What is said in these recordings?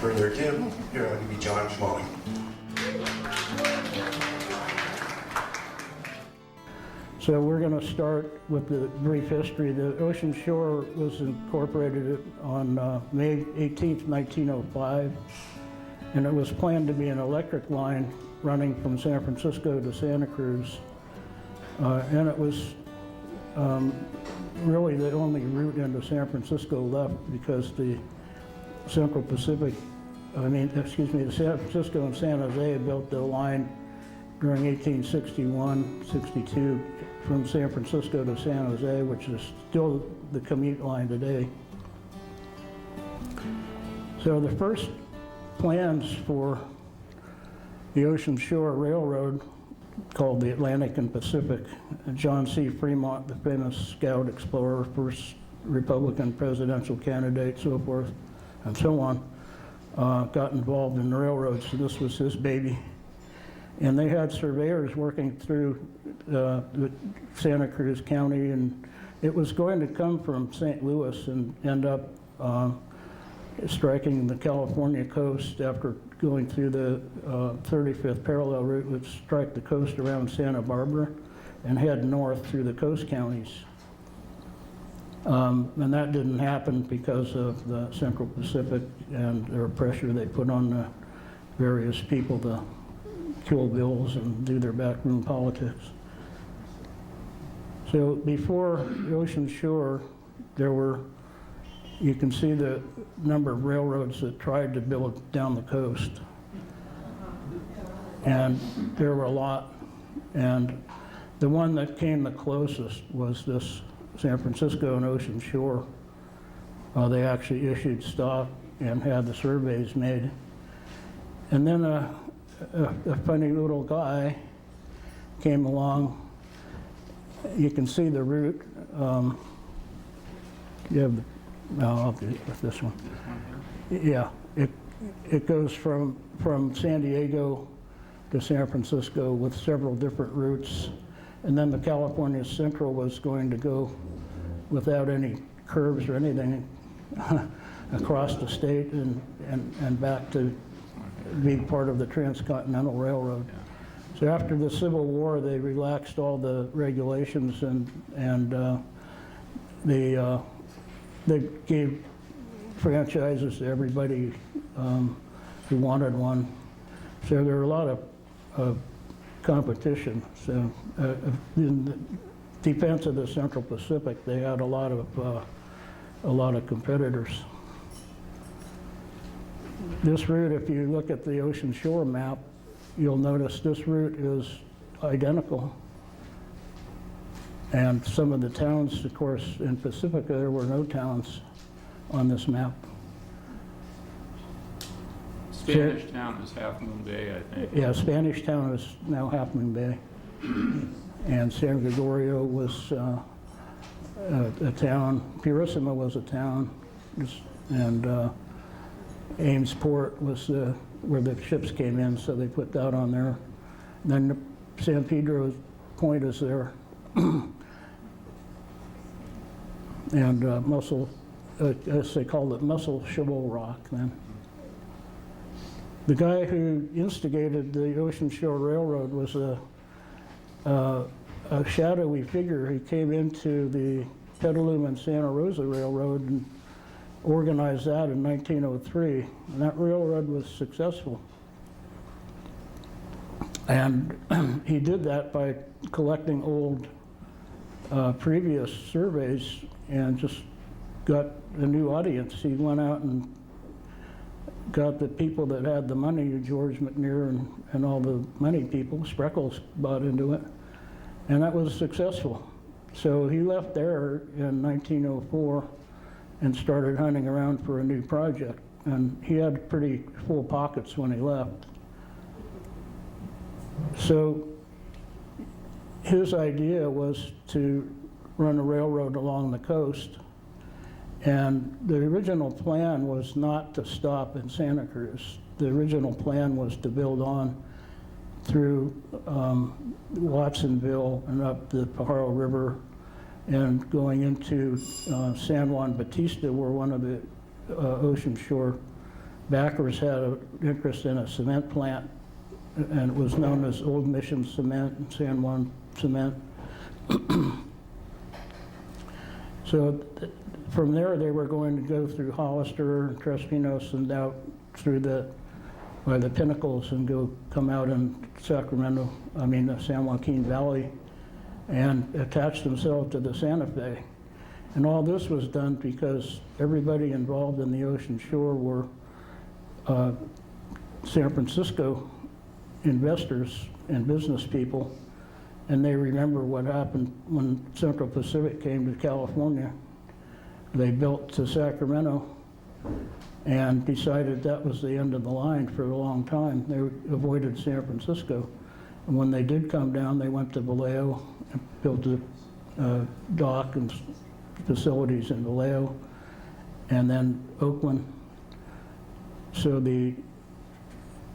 further ado, here I'll give you John Schmale. So we're going to start with the brief history. The Ocean Shore was incorporated on May 18th, 1905, and it was planned to be an electric line running from San Francisco to Santa Cruz. And it was really the only route into San Francisco left because the Central Pacific, the San Francisco and San Jose built the line during 1861-62 from San Francisco to San Jose, which is still the commute line today. So the first plans for the Ocean Shore Railroad, called the Atlantic and Pacific, John C. Fremont, the famous scout explorer, first Republican presidential candidate, so forth and so on, got involved in railroads. So this was his baby. And they had surveyors working through Santa Cruz County, and it was going to come from St. Louis and end up striking the California coast after going through the 35th parallel route, would strike the coast around Santa Barbara and head north through the coast counties. And that didn't happen because of the Central Pacific and their pressure they put on the various people to kill bills and do their backroom politics. So before the Ocean Shore, there were, you can see the number of railroads that tried to build down the coast. And there were a lot. And the one that came the closest was this San Francisco and Ocean Shore. They actually issued stock and had the surveys made. And then a funny little guy came along. You can see the route. You have the, no, I'll do it with this one. Yeah, it goes from San Diego to San Francisco with several different routes. And then the California Central was going to go without any curves or anything across the state and back to be part of the Transcontinental Railroad. So after the Civil War, they relaxed all the regulations and they gave franchises to everybody who wanted one. So there were a lot of competition. So in the defense of the Central Pacific, they had a lot of competitors. This route, if you look at the Ocean Shore map, you'll notice this route is identical. And some of the towns, of course, in Pacifica, there were no towns on this map. Spanish Town is Half Moon Bay, I think. Yeah, Spanish Town is now Half Moon Bay. And San Gregorio was a town. Purísima was a town. And Amesport was where the ships came in, so they put that on there. Then San Pedro Point is there. And Muscle, as they called it, Muscle Shovel Rock then. The guy who instigated the Ocean Shore Railroad was a shadowy figure who came into the Petaluma and Santa Rosa Railroad and organized that in 1903. And that railroad was successful. And he did that by collecting old previous surveys and just got a new audience. He went out and got the people that had the money, George McNair and all the money people. Spreckles bought into it, and that was successful. So he left there in 1904 and started hunting around for a new project. And he had pretty full pockets when he left. So his idea was to run a railroad along the coast. And the original plan was not to stop in Santa Cruz. The original plan was to build on through Watsonville and up the Pajaro River and going into San Juan Bautista, where one of the Ocean Shore backers had an interest in a cement plant, and it was known as Old Mission Cement and San Juan Cement. So from there, they were going to go through Hollister and Trespinos and out through by the Pinnacles and come out in Sacramento, San Joaquin Valley, and attach themselves to the Santa Fe. And all this was done because everybody involved in the Ocean Shore were San Francisco investors and business people, and they remember what happened when Central Pacific came to California. They built to Sacramento and decided that was the end of the line for a long time. They avoided San Francisco. And when they did come down, they went to Vallejo and built a dock and facilities in Vallejo, and then Oakland. So the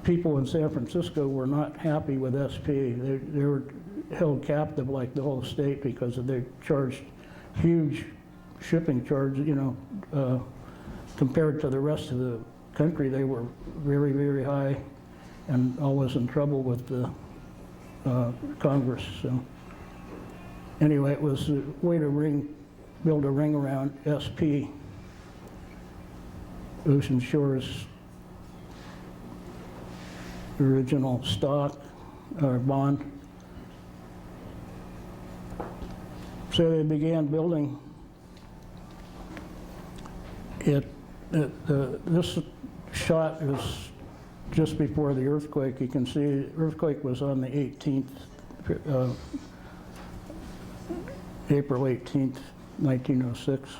people in San Francisco were not happy with SP. They were held captive like the whole state because they charged huge shipping charges, compared to the rest of the country. They were very, very high and always in trouble with the Congress. So anyway, it was a way to build a ring around SP, Ocean Shore's original stock or bond. So they began building it. This shot is just before the earthquake. You can see the earthquake was on the 18th, April 18th, 1906.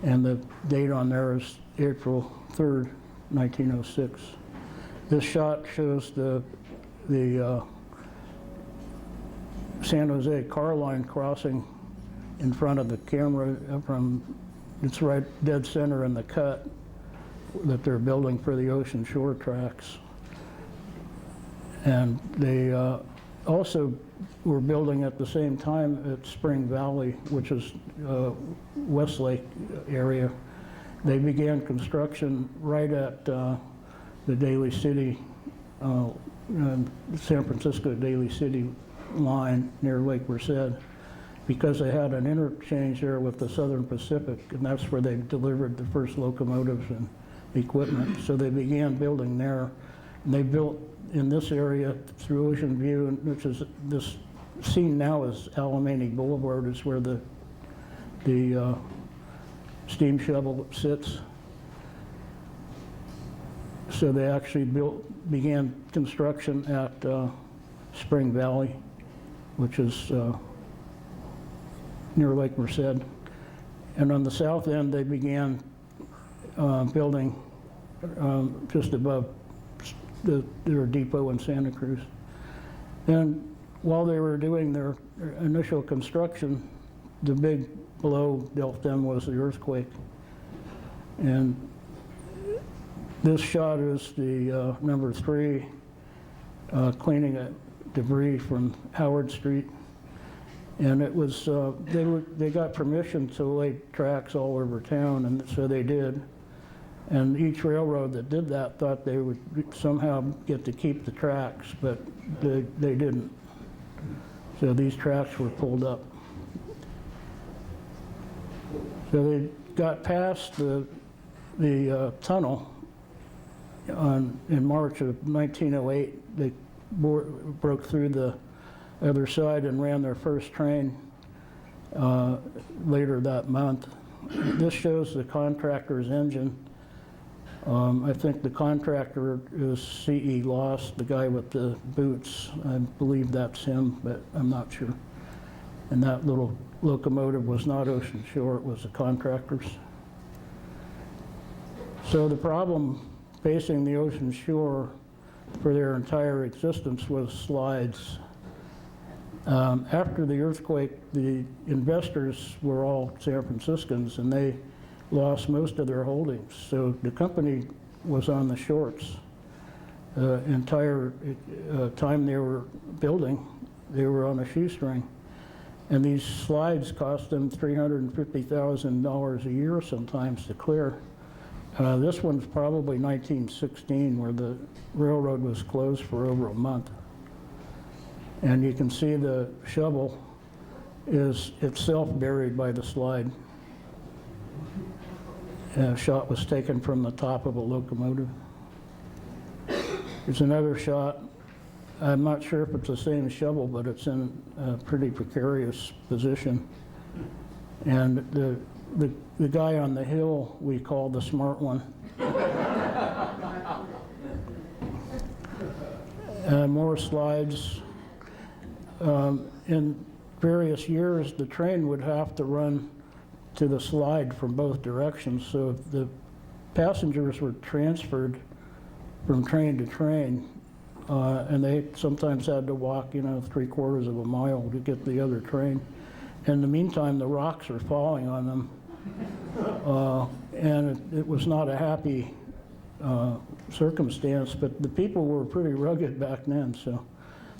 And the date on there is April 3rd, 1906. This shot shows the San Jose car line crossing in front of the camera it's right dead center in the cut that they're building for the Ocean Shore tracks. And they also were building at the same time at Spring Valley, which is Westlake area. They began construction right at the Daly City, San Francisco Daly City line near Lake Merced, because they had an interchange there with the Southern Pacific, and that's where they delivered the first locomotives and equipment. So they began building there, and they built in this area through Ocean View, which is this scene now is Alamany Boulevard, is where the steam shovel sits. So they actually began construction at Spring Valley, which is near Lake Merced. And on the south end, they began building just above their depot in Santa Cruz. And while they were doing their initial construction, the big blow dealt them was the earthquake. And this shot is the number 3 cleaning debris from Howard Street. And it was, they got permission to lay tracks all over town, and so they did. And each railroad that did that thought they would somehow get to keep the tracks, but they didn't. So these tracks were pulled up. So they got past the tunnel in March of 1908. They broke through the other side and ran their first train later that month. This shows the contractor's engine. I think the contractor is C.E. Loss, the guy with the boots. I believe that's him, but I'm not sure. And that little locomotive was not Ocean Shore, it was the contractor's. So the problem facing the Ocean Shore for their entire existence was slides. After the earthquake, the investors were all San Franciscans, and they lost most of their holdings. So the company was on the shorts. The entire time they were building, they were on a shoestring. And these slides cost them $350,000 a year sometimes to clear. This one's probably 1916, where the railroad was closed for over a month. And you can see the shovel is itself buried by the slide. A shot was taken from the top of a locomotive. There's another shot. I'm not sure if it's the same shovel, but it's in a pretty precarious position. And the guy on the hill we call the smart one. More slides. In various years, the train would have to run to the slide from both directions. So if the passengers were transferred from train to train, and they sometimes had to walk, 3/4 of a mile to get the other train. In the meantime, the rocks are falling on them. And it was not a happy circumstance, but the people were pretty rugged back then, so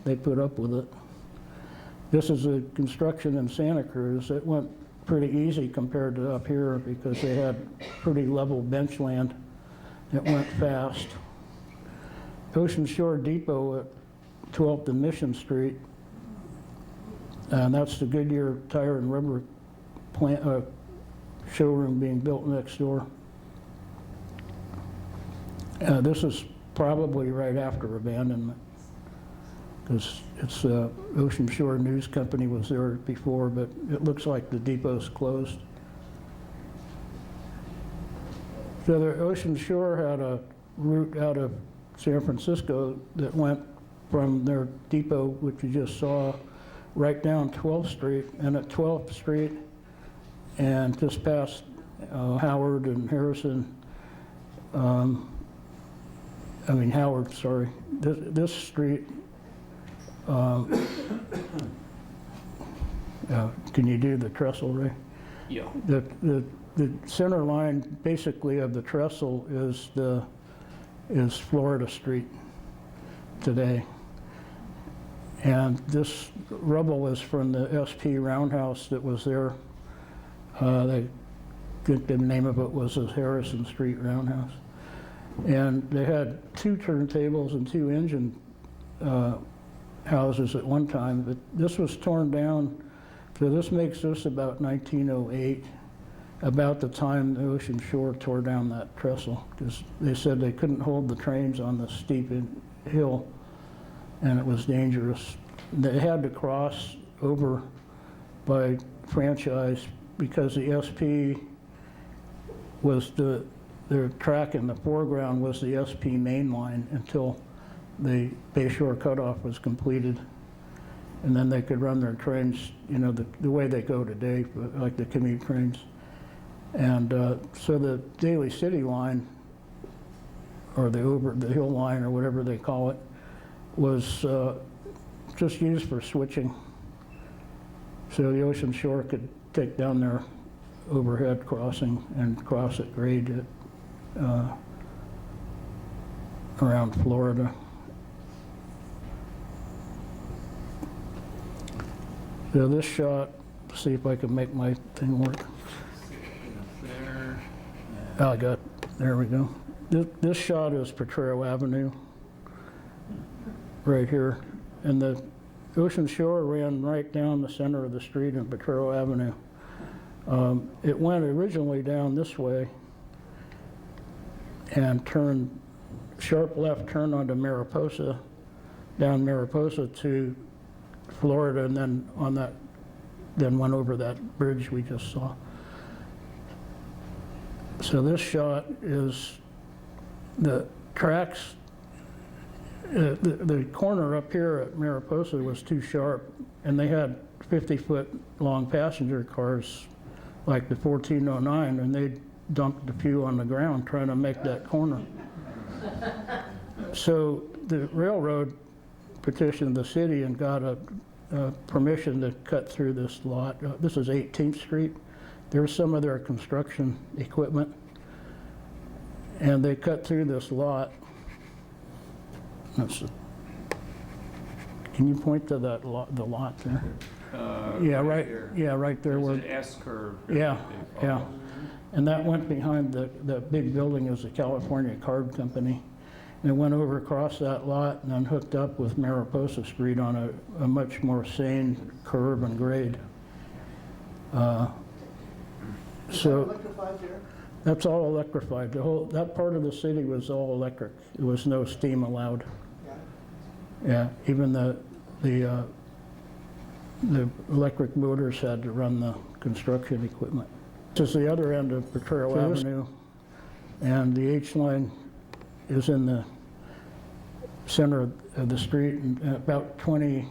they put up with it. This is a construction in Santa Cruz. It went pretty easy compared to up here because they had pretty level bench land. It went fast. Ocean Shore Depot at 12th and Mission Street, and that's the Goodyear Tire and Rubber plant, showroom being built next door. This is probably right after abandonment, because it's Ocean Shore News Company was there before, but it looks like the depot's closed. So the Ocean Shore had a route out of San Francisco that went from their depot, which you just saw, right down 12th Street, and at 12th Street and just past Howard and Harrison, Howard, sorry, this street, can you do the trestle, Ray? Yeah. The center line basically of the trestle is Florida Street today. And this rubble is from the SP roundhouse that was there. They think the name of it was the Harrison Street Roundhouse. And they had 2 turntables and 2 engine houses at one time, but this was torn down. So this makes this about 1908. About the time the Ocean Shore tore down that trestle, because they said they couldn't hold the trains on the steep hill, and it was dangerous. They had to cross over by franchise because the SP was their track in the foreground was the SP main line until the Bayshore cutoff was completed, and then they could run their trains, the way they go today, like the commute trains. And so the Daly City line, or the over the hill line, or whatever they call it, was just used for switching. So the Ocean Shore could take down their overhead crossing and cross at grade at, around Florida. So this shot, see if I can make my thing work. There. There we go. This shot is Potrero Avenue, right here. And the Ocean Shore ran right down the center of the street in Potrero Avenue. It went originally down this way and turned sharp left turn onto Mariposa, down Mariposa to Florida, and then went over that bridge we just saw. So this shot is the tracks. The corner up here at Mariposa was too sharp, and they had 50-foot long passenger cars like the 1409, and they dumped a few on the ground trying to make that corner. So the railroad petitioned the city and got a permission to cut through this lot. This is 18th Street. There's some of their construction equipment, and they cut through this lot. Can you point to that lot, the lot there? Yeah, right. Here. Yeah, right there. There's Where an S curve. Yeah, they yeah. follow. And that went behind the big building is the California Card Company. And it went over across that lot and then hooked up with Mariposa Street on a much more sane curve and grade. So Electrified there? that's all electrified. That part of the city was all electric. There was no steam allowed. Yeah. Yeah, even the electric motors had to run the construction equipment. This is the other end of Potrero Avenue, and the H line is in the center of the street, and about 20,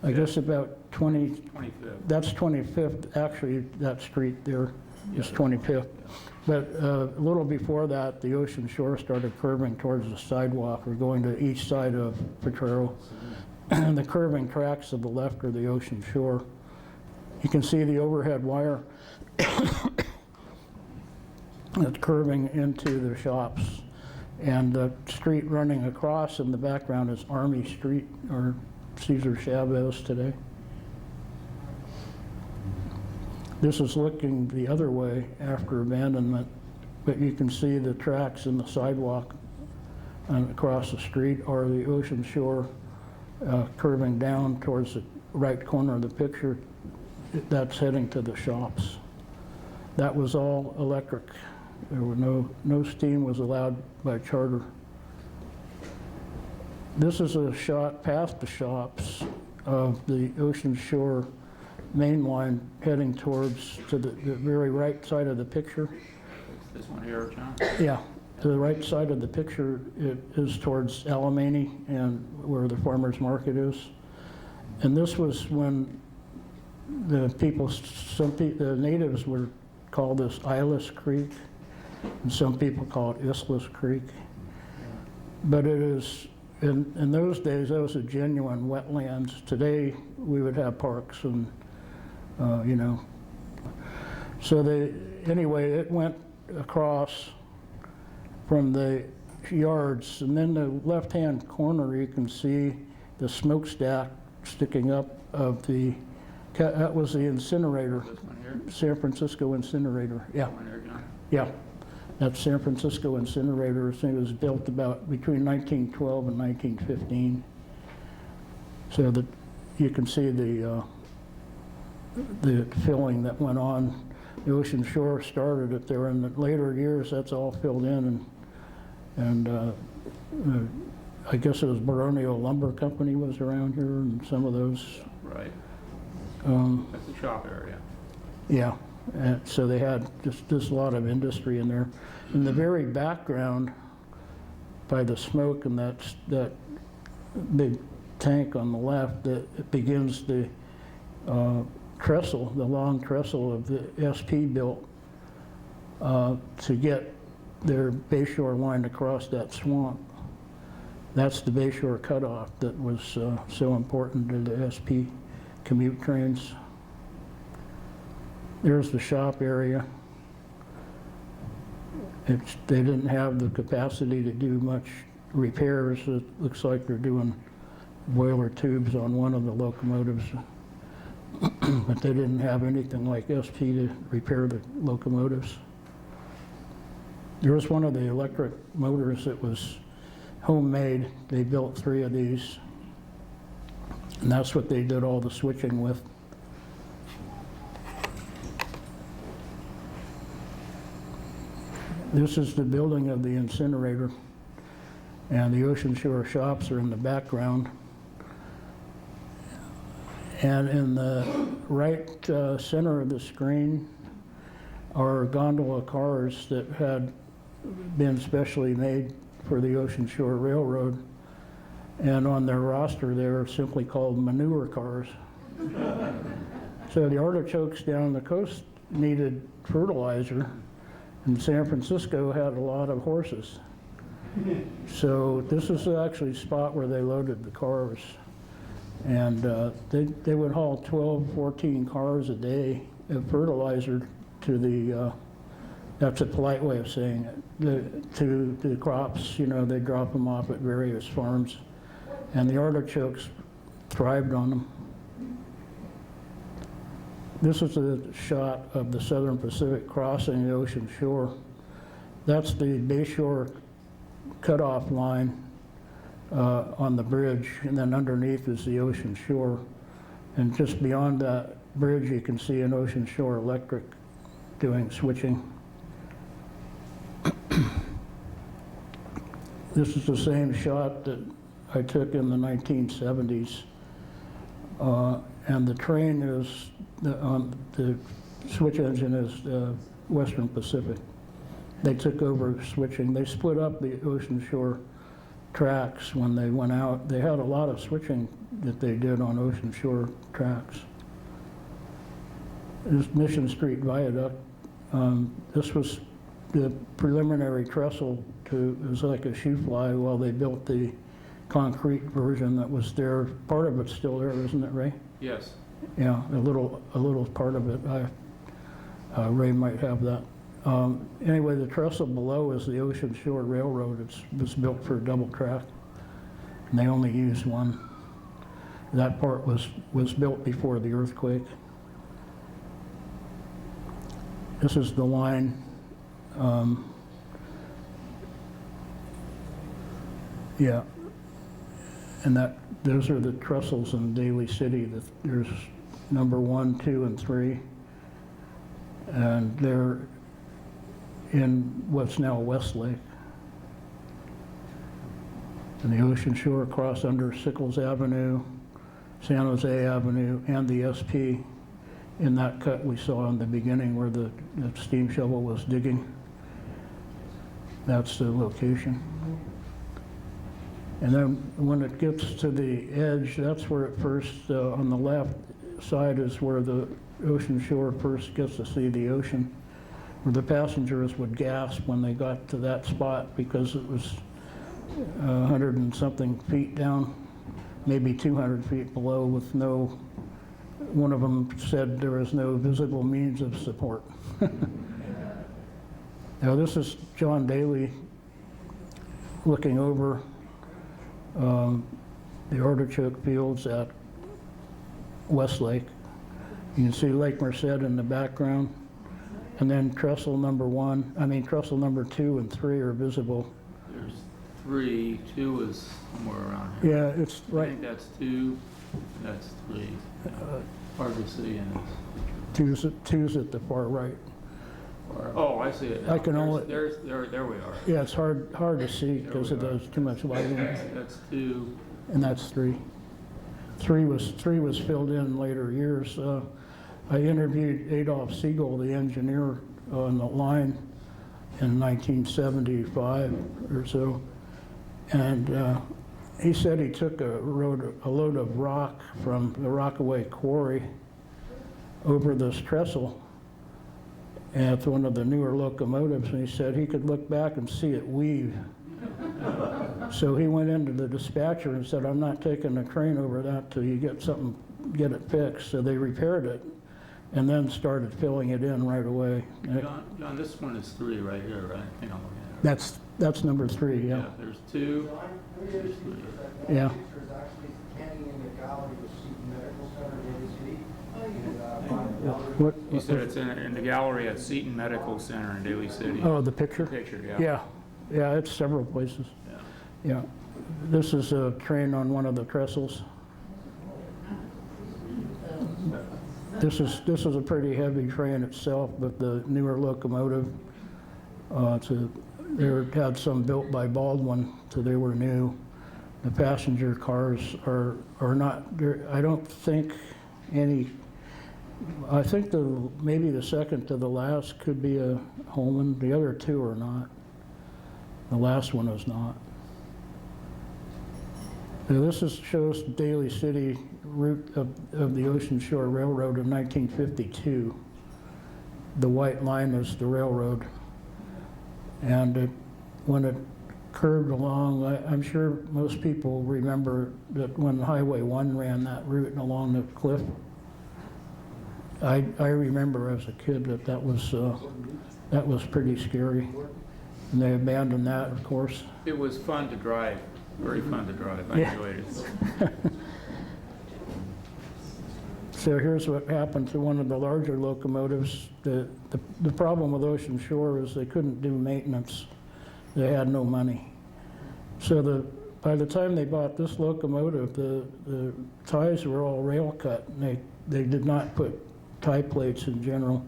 I guess about 20, 25th. that's 25th, actually, that street there is 25th. But a little before that, the Ocean Shore started curving towards the sidewalk, or going to each side of Potrero. And the curving tracks to the left are the Ocean Shore. You can see the overhead wire that's curving into the shops. And the street running across in the background is Army Street, or Cesar Chavez today. This is looking the other way after abandonment, but you can see the tracks in the sidewalk and across the street are the Ocean Shore curving down towards the right corner of the picture. That's heading to the shops. That was all electric. There were no steam was allowed by charter. This is a shot past the shops of the Ocean Shore main line heading towards to the very right side of the picture. This one here, John? Yeah, to the right side of the picture, it is towards Alamany and where the farmer's market is. And this was when the people, the natives would call this Islas Creek, and some people call it Islas Creek. But it is, in those days, that was a genuine wetlands. Today, we would have parks and, you know. So anyway, it went across from the yards, and then the left-hand corner, you can see the smokestack sticking up of the, that was the incinerator, This one here? San Francisco incinerator, yeah. This one here, John? Yeah, that's San Francisco incinerator. I think it was built about between 1912 and 1915. So that you can see the filling that went on. The Ocean Shore started it there. In the later years, that's all filled in, and I guess it was Baronio Lumber Company was around here, and some of those. Right. That's the shop area. Yeah, and so they had just a lot of industry in there. In the very background, by the smoke and that big tank on the left, that begins the trestle, the long trestle of the SP built to get their Bayshore line across that swamp. That's the Bayshore cutoff that was so important to the SP commute trains. There's the shop area. They didn't have the capacity to do much repairs. It looks like they're doing boiler tubes on one of the locomotives, but they didn't have anything like SP to repair the locomotives. There was one of the electric motors that was homemade. They built 3 of these, and that's what they did all the switching with. This is the building of the incinerator, and the Ocean Shore shops are in the background. And in the right center of the screen are gondola cars that had been specially made for the Ocean Shore Railroad. And on their roster, they're simply called manure cars. So the artichokes down the coast needed fertilizer, and San Francisco had a lot of horses. So this is actually a spot where they loaded the cars. And they would haul 12, 14 cars a day of fertilizer to the, that's a polite way of saying it, to the crops. You know, they drop them off at various farms. And the artichokes thrived on them. This is a shot of the Southern Pacific crossing the ocean shore. That's the bayshore cutoff line on the bridge, and then underneath is the ocean shore. And just beyond that bridge, you can see an ocean shore electric doing switching. This is the same shot that I took in the 1970s. And the train is, the switch engine is Western Pacific. They took over switching. They split up the ocean shore tracks when they went out. They had a lot of switching that they did on ocean shore tracks. This Mission Street Viaduct, this was the preliminary trestle to, it was like a shoe fly while they built the concrete version that was there. Part of it's still there, isn't it, Ray? Yes. Yeah, a little part of it. Ray might have that. Anyway, the trestle below is the Ocean Shore Railroad. It was built for double track, and they only used one. That part was built before the earthquake. This is the line. Yeah, and those are the trestles in Daly City. There's number 1, 2, and 3, and they're in what's now Westlake. And the ocean shore across under Sickles Avenue, San Jose Avenue, and the SP in that cut we saw in the beginning where the steam shovel was digging. That's the location. And then when it gets to the edge, that's where it first, on the left side is where the ocean shore first gets to see the ocean, where the passengers would gasp when they got to that spot because it was 100 and something feet down, maybe 200 feet below with no, one of them said there was no visible means of support. Now this is John Daly looking over the artichoke fields at Westlake. You can see Lake Merced in the background, and then trestle number 2 and 3 are visible. There's 3, 2 is somewhere around here. Yeah, it's I right. think that's 2, that's 3. Hard to see in this. Two's at the far right. Oh, I see it now. I can only. There we are. Yeah, it's hard to see because of those too much lighting. That's 2. And that's 3. 3 was filled in later years. I interviewed Adolf Siegel, the engineer on the line, in 1975 or so, and he said he took a load of rock from the Rockaway Quarry over this trestle at one of the newer locomotives, and he said he could look back and see it weave. So he went into the dispatcher and said, "I'm not taking the train over that till you get it fixed." So they repaired it and then started filling it in right away. John, this one is 3 right here, right? I think I'm looking at it. That's number 3, yeah. Yeah, there's 2, there's 3. Yeah. Pictures actually hanging in the gallery with Seton Medical Center in Daly City. What? You said it's in the gallery at Seton Medical Center in Daly City. Oh, the picture? Picture, yeah. Yeah, yeah, it's several places. Yeah. Yeah. This is a train on one of the trestles. This is a pretty heavy train itself, but the newer locomotive, they had some built by Baldwin, so they were new. The passenger cars are not, I don't think any, I think maybe the second to the last could be a Holman. The other 2 are not. The last one is not. So this shows Daly City route of the Ocean Shore Railroad in 1952. The white line is the railroad. And when it curved along, I'm sure most people remember that when Highway 1 ran that route along the cliff. I remember as a kid that was pretty scary. And they abandoned that, of course. It was fun to drive, very fun to drive. I enjoyed it. So here's what happened to one of the larger locomotives. The problem with Ocean Shore is they couldn't do maintenance. They had no money. So by the time they bought this locomotive, the ties were all rail cut, and they did not put tie plates in general,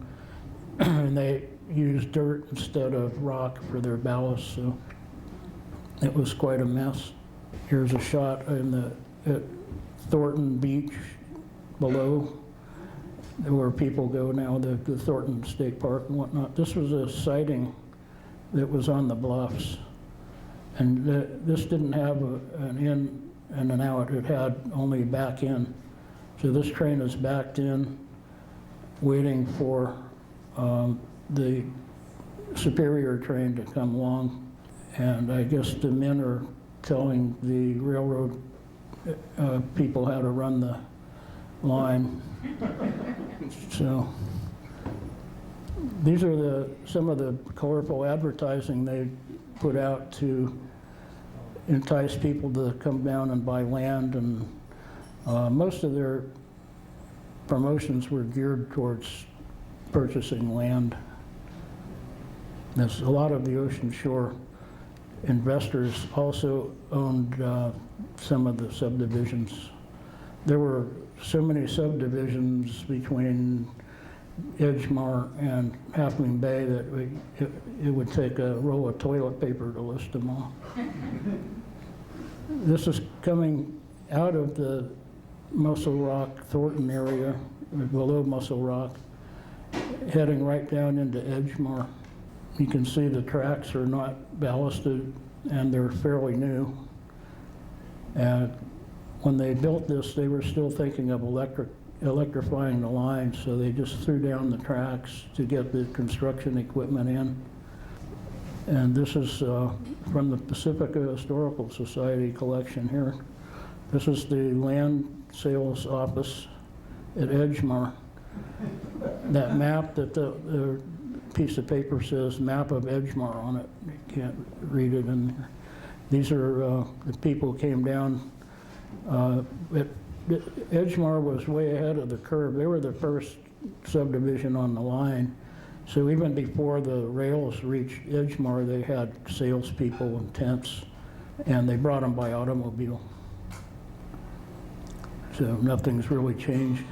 and they used dirt instead of rock for their ballast, so it was quite a mess. Here's a shot at Thornton Beach below, where people go now, the Thornton State Park and whatnot. This was a siding that was on the bluffs. And this didn't have an in and an out, it had only back in. So this train is backed in, waiting for the Superior train to come along. And I guess the men are telling the railroad people how to run the line. So these are some of the colorful advertising they put out to entice people to come down and buy land, and most of their promotions were geared towards purchasing land. There's a lot of the Ocean Shore investors also owned some of the subdivisions. There were so many subdivisions between Edgemar and Half Moon Bay that it would take a roll of toilet paper to list them all. This is coming out of the Muscle Rock, Thornton area, below Muscle Rock, heading right down into Edgemar. You can see the tracks are not ballasted and they're fairly new. And when they built this, they were still thinking of electrifying the line, so they just threw down the tracks to get the construction equipment in. And this is from the Pacifica Historical Society collection here. This is the land sales office at Edgemar. That map that the piece of paper says map of Edgemar on it. You can't read it in there. These are the people who came down. Edgemar was way ahead of the curve. They were the first subdivision on the line. So even before the rails reached Edgemar, they had salespeople and tents, and they brought them by automobile. So nothing's really changed.